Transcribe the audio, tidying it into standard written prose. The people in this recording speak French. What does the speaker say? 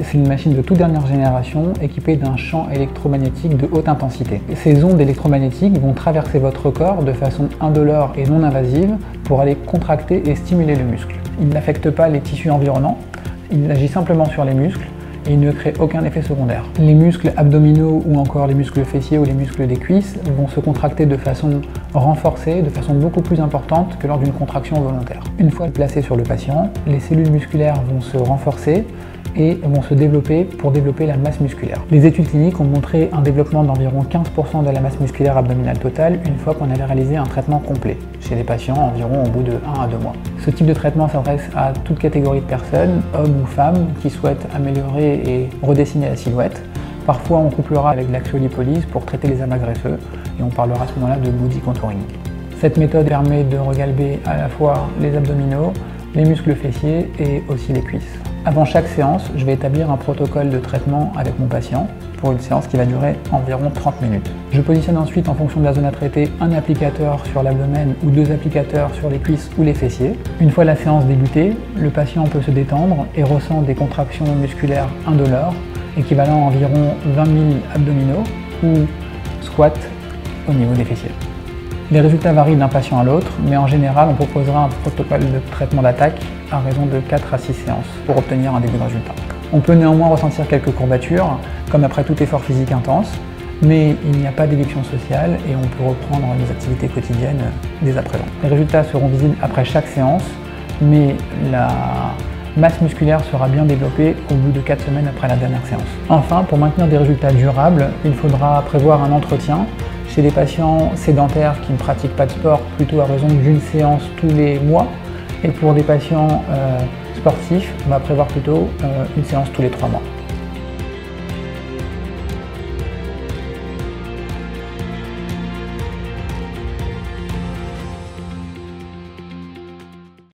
C'est une machine de toute dernière génération équipée d'un champ électromagnétique de haute intensité. Ces ondes électromagnétiques vont traverser votre corps de façon indolore et non invasive pour aller contracter et stimuler le muscle. Il n'affecte pas les tissus environnants, il agit simplement sur les muscles et il ne crée aucun effet secondaire. Les muscles abdominaux ou encore les muscles fessiers ou les muscles des cuisses vont se contracter de façon renforcée, de façon beaucoup plus importante que lors d'une contraction volontaire. Une fois placées sur le patient, les cellules musculaires vont se renforcer et vont se développer pour développer la masse musculaire. Les études cliniques ont montré un développement d'environ 15% de la masse musculaire abdominale totale une fois qu'on avait réalisé un traitement complet, chez les patients environ au bout de 1 à 2 mois. Ce type de traitement s'adresse à toute catégorie de personnes, hommes ou femmes, qui souhaitent améliorer et redessiner la silhouette. Parfois on couplera avec de la cryolipolyse pour traiter les amas graisseux et on parlera à ce moment-là de body contouring. Cette méthode permet de regalber à la fois les abdominaux, les muscles fessiers et aussi les cuisses. Avant chaque séance, je vais établir un protocole de traitement avec mon patient pour une séance qui va durer environ 30 minutes. Je positionne ensuite en fonction de la zone à traiter un applicateur sur l'abdomen ou 2 applicateurs sur les cuisses ou les fessiers. Une fois la séance débutée, le patient peut se détendre et ressent des contractions musculaires indolores équivalent à environ 20 000 abdominaux ou squats au niveau des fessiers. Les résultats varient d'un patient à l'autre, mais en général, on proposera un protocole de traitement d'attaque à raison de 4 à 6 séances pour obtenir un début de résultat. On peut néanmoins ressentir quelques courbatures, comme après tout effort physique intense, mais il n'y a pas d'éviction sociale et on peut reprendre les activités quotidiennes dès à présent. Les résultats seront visibles après chaque séance, mais la masse musculaire sera bien développée au bout de 4 semaines après la dernière séance. Enfin, pour maintenir des résultats durables, il faudra prévoir un entretien chez des patients sédentaires qui ne pratiquent pas de sport, plutôt à raison d'une séance tous les mois. Et pour des patients sportifs, on va prévoir plutôt une séance tous les 3 mois.